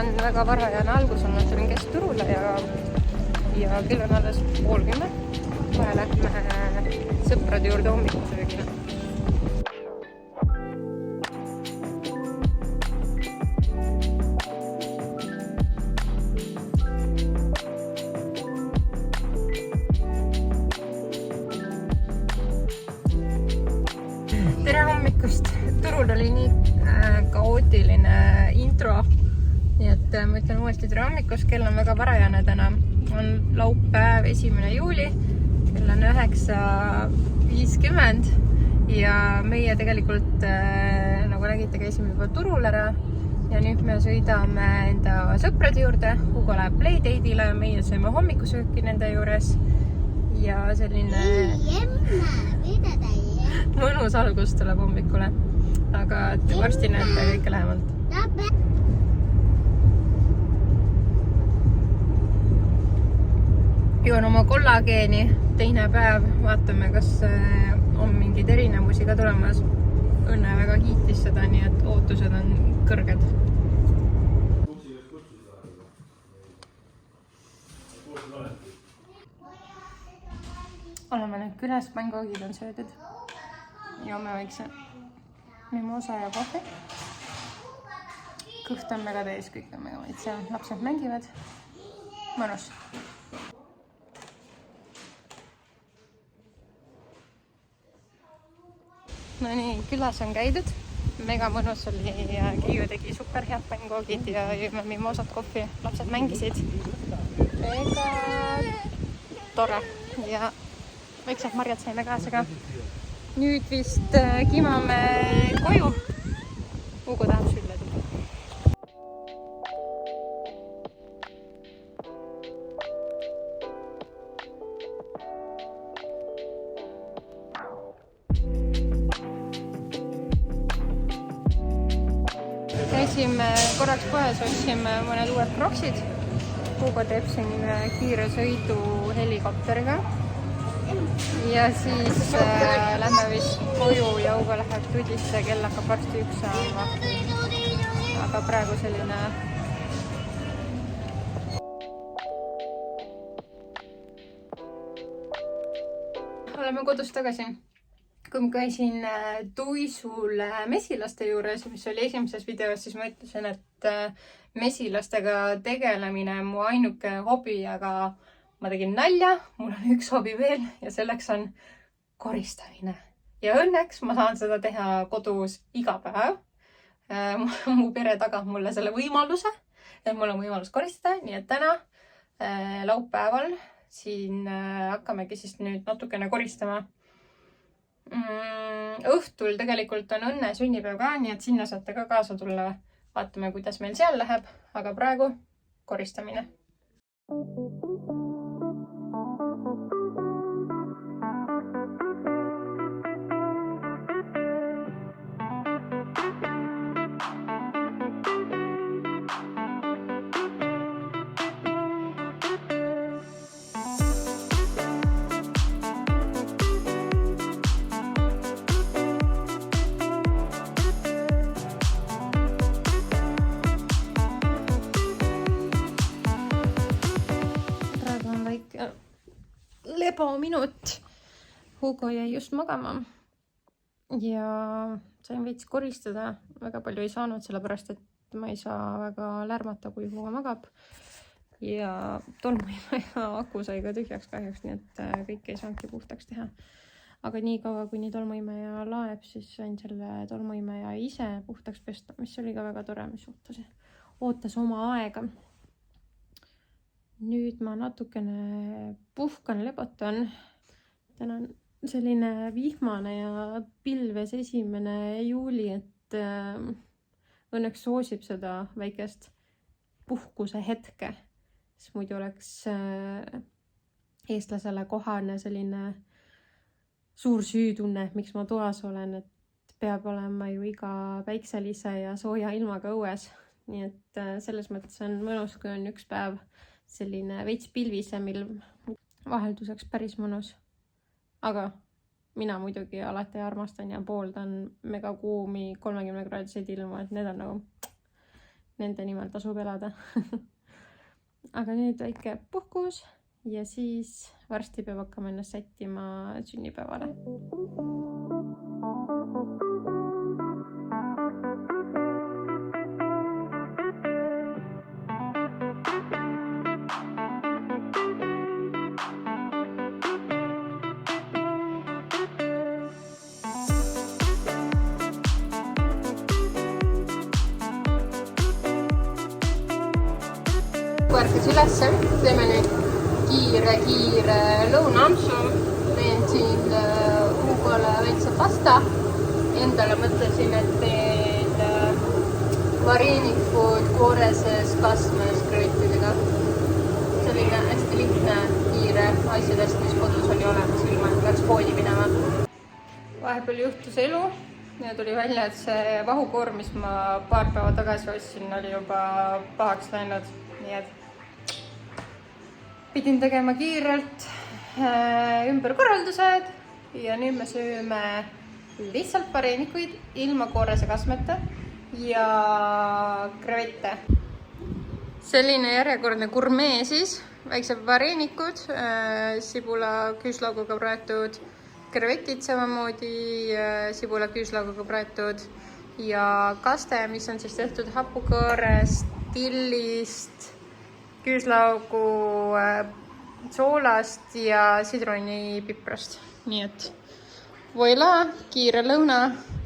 on väga varajane algus olnud, tulin keskturule ja kell on alles 9:30. Kohe lähme sõprade juurde hommikusöögile. Tere hommikust! Turul oli nii kaootiline intro, nii et ma ütlen uuesti tere hommikust. Kell on väga varajane täna. On laupäev 1. juuli, kell on 9:50 ja meie tegelikult, nagu nägite, käisime juba turul ära ja nüüd me sõidame enda sõprade juurde. Hugo läheb Playdate'ile, meie sööme hommikusööki nende juures ja selline mõnus algus tuleb hommikule, aga varsti näete kõike lähemalt. Joon oma kollageeni, teine päev, vaatame, kas on mingeid erinevusi ka tulemas. Õnne väga kiitis seda, nii et ootused on kõrged. Oleme nüüd külas, pangoogid on söödud. Joome väikse mimosa ja kohvi. Kõht on väga täis, kõik on väga maitse. Lapsed mängivad. Mõnus. No nii, külas on käidud. Mega mõnus oli ja Keiu tegi super head pangoogid ja jõime mimosat kohvi. Lapsed mängisid. Mega tore ja väiksed marjad saime kaasa ka. Nüüd vist kimame koju. Hugo tahab sülle tulla. Käisime korraks poes, ostsime mõned uued kroksid. Hugo teeb siin kiire sõidu helikopteriga. Ja siis lähme vist koju ja Hugo läheb tudisse, kell hakkab varsti 1 saama. Aga praegu selline... Oleme kodus tagasi. Kui ma käisin Tuisul mesilaste juures, mis oli esimeses videos, siis ma ütlesin, et mesilastega tegelemine on mu ainuke hobi, aga ma tegin nalja, mul on üks hobi veel ja selleks on koristamine. Ja õnneks ma saan seda teha kodus iga päev. Mu pere tagab mulle selle võimaluse, et mul on võimalus koristada. Nii et täna laupäeval siin hakkamegi siis nüüd natukene koristama. Õhtul tegelikult on Õnne sünnipäev ka, nii et sinna saate ka kaasa tulla. Vaatame, kuidas meil seal läheb, aga praegu koristamine. Minut. Hugo jäi just magama ja sain veits koristada. Väga palju ei saanud, sellepärast et ma ei saa väga lärmata, kui Hugo magab. Ja tolmuimeja aku sai ka tühjaks kahjuks, nii et kõike ei saanudki puhtaks teha. Aga nii kaua, kuni tolmuimeja laeb, siis sain selle tolmuimeja ise puhtaks pesta, mis oli ka väga tore, mis ootas oma aega. Nüüd ma natukene puhkan, lepotan. Täna on selline vihmane ja pilves 1. juuli, et õnneks soosib seda väikest puhkuse hetke. Sest muidu oleks eestlasele kohane selline suur süütunne, miks ma toas olen, et peab olema ju iga päikselise ja sooja ilmaga õues. Nii et selles mõttes on mõnus, kui on üks päev selline veits pilvisem ilm, vahelduseks päris mõnus. Aga mina muidugi alati armastan ja pooldan mega kuumi 30-kraadiseid ilmu, et need on nagu nende nimel tasub elada. Aga nüüd väike puhkus ja siis varsti peab hakkama ennast sättima sünnipäevale. Ärkas ülesse, teeme nüüd kiire lõunaampsu. Teen siin Hugole väikse pasta. Endale mõtlesin, et teen vareenikud koore sees kasvões krevetidega. Selline hästi lihtne, kiire asjadest, mis kodus oli olemas, ilma et peaks poodi minema. Vahepeal juhtus elu ja tuli välja, et see vahukoor, mis ma paar päeva tagasi ostsin, oli juba pahaks läinud. Nii et pidin tegema kiirelt ümberkorraldused ja nüüd me sööme lihtsalt vareenikuid ilma koorese kasmeta ja krevette. Selline järjekordne gurmee siis, väiksed vareenikud, sibula küüslauguga praetud, krevetid samamoodi sibula küüslauguga praetud ja kaste, mis on siis tehtud hapukoorest, tillist, küüslaugu, soolast ja sidronipiprast. Nii et voila, kiire lõuna,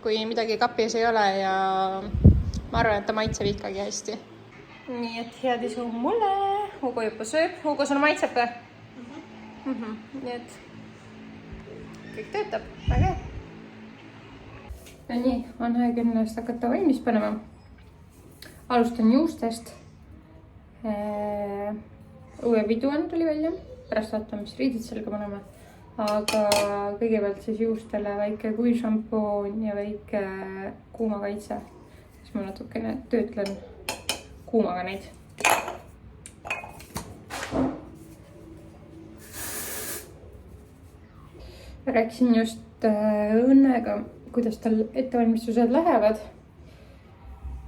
kui midagi kapis ei ole ja ma arvan, et ta maitseb ikkagi hästi. Nii et head isu mulle. Hugo juba sööb. Hugo, sulle maitseb ka? Nii et kõik töötab. Väga. Ja nii, on aeg ennast hakata valmis panema. Alustan juustest. Uue viduan tuli välja, pärast vaatame, mis riidid selga paneme. Aga kõigepealt siis juustele väike kuišampoon ja väike kuumakaitse. Siis ma natukene töötlen kuumaga neid. Rääkisin just õnnega, kuidas tal ettevalmistused lähevad.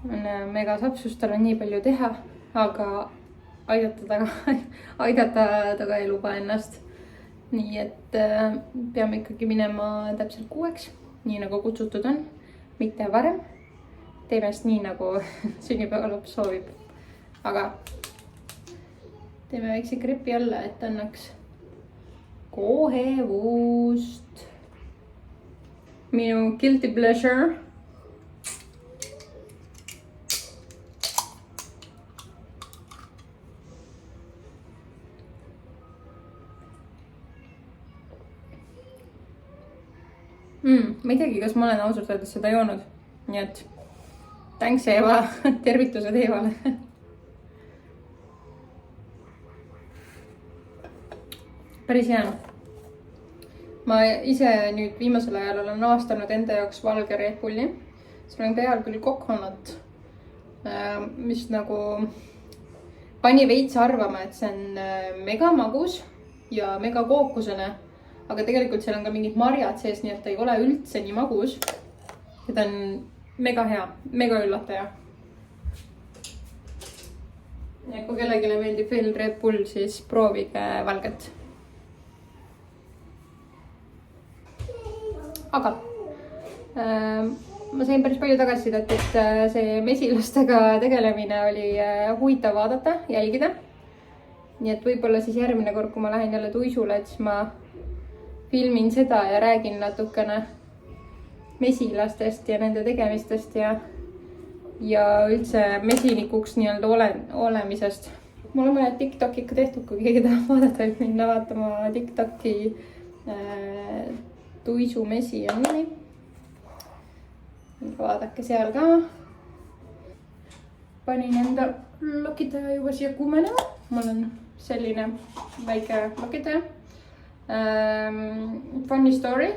On mega sapsus, tal on nii palju teha. Aga aidata ta ka ei luba ennast. Nii et peame ikkagi minema täpselt 6, nii nagu kutsutud on, mitte varem. Teeme nii, nagu sünnipäevalaps soovib. Aga teeme väikse krepi alla, et annaks kohevust. Minu guilty pleasure. Ma ei teagi, kas ma olen ausalt öeldes seda joonud. Nii et thanks Eeva, tervitused Eevale. Päris hea. Ma ise nüüd viimasel ajal olen avastanud enda jaoks valge Red Bulli. Seal on peal küll kokonat, mis nagu pani veits arvama, et see on mega magus ja mega kookusene. Aga tegelikult seal on ka mingid marjad sees, nii et ta ei ole üldse nii magus. Ja ta on mega hea, mega üllataja. Ja kui kellegile meeldib veel Red Bull, siis proovige valget. Aga ma sain päris palju tagasisidet, et see mesilastega tegelemine oli huvitav vaadata, jälgida. Nii et võib-olla siis järgmine kord, kui ma lähen jälle tuisule, et siis ma filmin seda ja räägin natukene mesilastest ja nende tegemistest ja üldse mesinikuks nii-öelda olemisest. Mul on mõned TikTok ikka tehtud, kui keegi tahab vaadata, et minna vaatama TikToki tuisumesi on nimi. Vaadake seal ka. Panin enda lokitaja juba siia kuumenema. Mul on selline väike lokitaja. Funny story.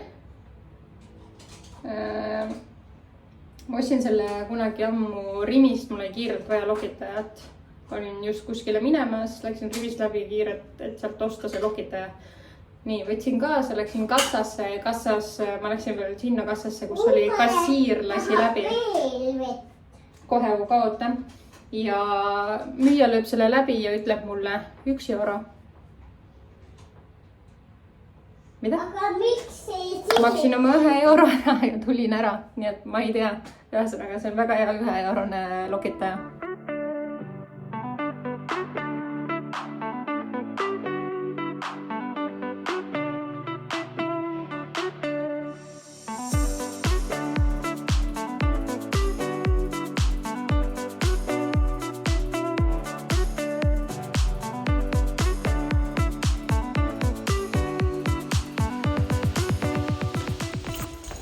Ma ostsin selle kunagi ammu Rimist, mul oli kiirelt vaja lokitajat. Olin just kuskile minemas, läksin Rimist läbi kiirelt, et sealt osta see lokitaja. Nii, võtsin kaasa, läksin kassasse. Ma läksin veel sinna kassasse, kus oli kassiir lasi läbi. Kohe kaota. ja müüja lööb selle läbi ja ütleb mulle 1 euro. Mida? Aga miks ei maksin oma 1 euro ära ja tulin ära, nii et ma ei tea. Ühesõnaga, see on väga hea 1 eurone lokitaja.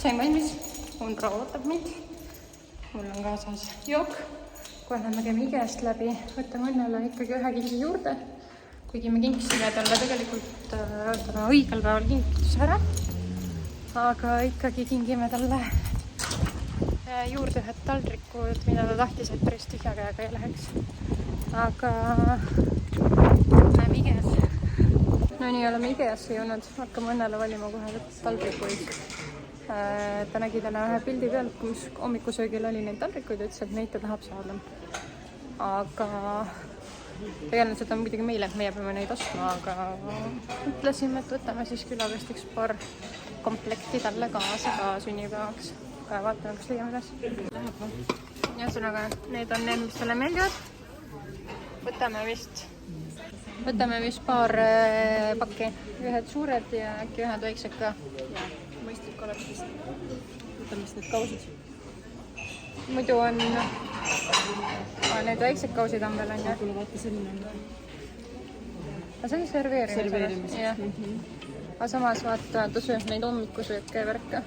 Sain valmis, Undro ootab mind. Mul on kaasas jook. Kohe me käime IKEA-st läbi. Võtame Õnnele ikkagi 1 kingi juurde. Kuigi me kinkisime talle tegelikult õigel päeval kingitus ära. Aga ikkagi kingime talle juurde 1 taldrikud, mida ta tahtis, et päris tühja käega ei läheks. Aga läheme IKEA-sse. No nii oleme IKEA-sse jõudnud. Hakkame Õnnele valima kohe taldrikuid. Ta nägi täna 1 pildi peal, kus hommikusöögil oli neid taldrikuid ja ütles, et neid ta tahab saada. Aga tegelikult seda muidugi meile, et meie peame neid ostma, aga ütlesime, et võtame siis külakestiks paar komplekti talle kaasa ka sünnipäevaks. Vaatame, kas leiame üles. Ühesõnaga, need on need, mis talle meeldivad. Võtame vist paar pakki. 1 suured ja äkki 1 väiksed ka. Mõistlik oleks vist. Võtame vist need kausid. Muidu on need väiksed kausid on veel, on ju? Kuule, vaata selline on. Aga see on serveerimiseks. Aga samas vaata, ta sööb neid hommikusööke ja värka.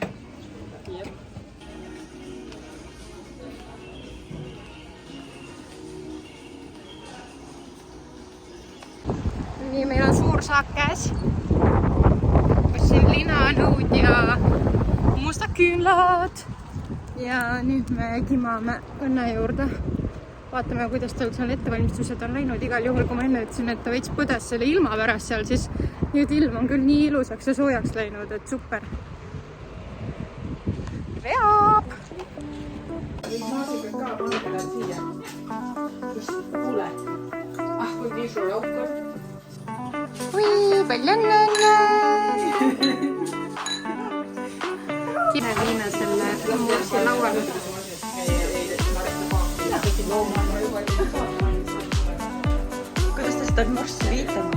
Nii, meil on suur saak käes. Kus siin linanõud ja mustad küünlad. Ja nüüd me kimame Õnne juurde. Vaatame, kuidas tal seal ettevalmistused on läinud. Igal juhul, kui ma enne ütlesin, et ta veits põdes selle ilma pärast seal, siis nüüd ilm on küll nii ilusaks ja soojaks läinud, et super. Veab! Ui, palju õnne! Viina selle muutsi laual. Kuidas te seda morssi viitama?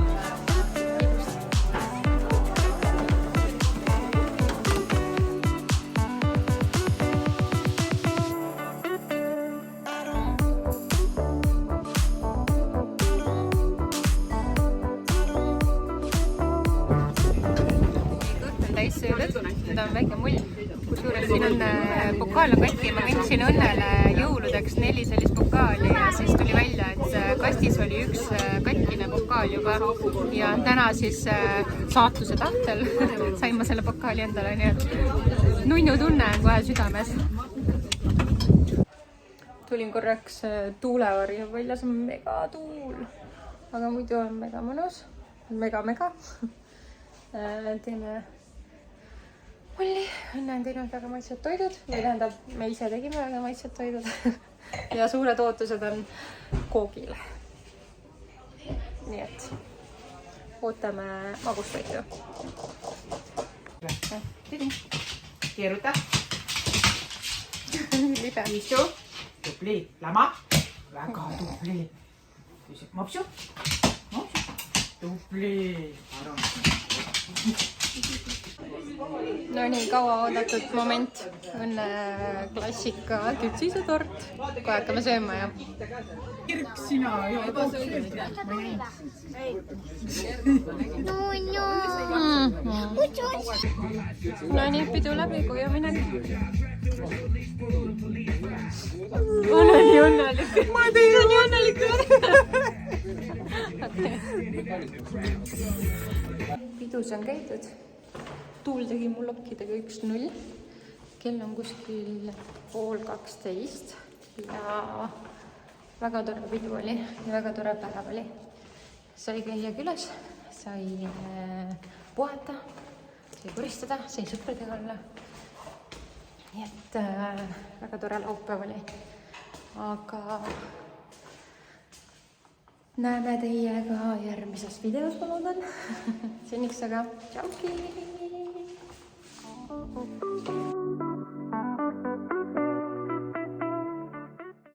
Ta on väike mull, kusjuures siin on pokaal on katki. Ma kandsin Õnnele jõuludeks 4 sellist pokaali ja siis tuli välja, et kastis oli 1 katkine pokaal juba ja täna siis saatuse tahtel sain ma selle pokaali endale, nii et nunnu tunne on kohe südames. Tulin korraks tuulevarju, väljas on megatuul, aga muidu on mega mõnus, mega. Teeme mulli, Õnne on teinud väga maitsed toidud, või tähendab, me ise tegime väga maitsed toidud ja suured ootused on koogile. Nii et ootame magustoitu. Keeruta. Libe. Istu. Tubli. Lama. Väga tubli. Mopsu. Tubli. No nii, kaua oodatud moment. Õnne klassika tütsisetort. Kohe hakkame sööma ja... Kirk sina ja No nii, pidu läbi, kui on midagi. Olen nii õnnelik. Ma olen nii õnnelik. Pidus on käidud. Tuul tegi mul lokkidega 1-0. Kell on kuskil 11:30 ja väga tore pidu oli ja väga tore päev oli. Sai käia külas, sai puhata, sai koristada, sai sõpradega olla. Nii et väga tore laupäev oli. Aga näeme teiega järgmises videos, ma loodan. Seniks aga tšauki!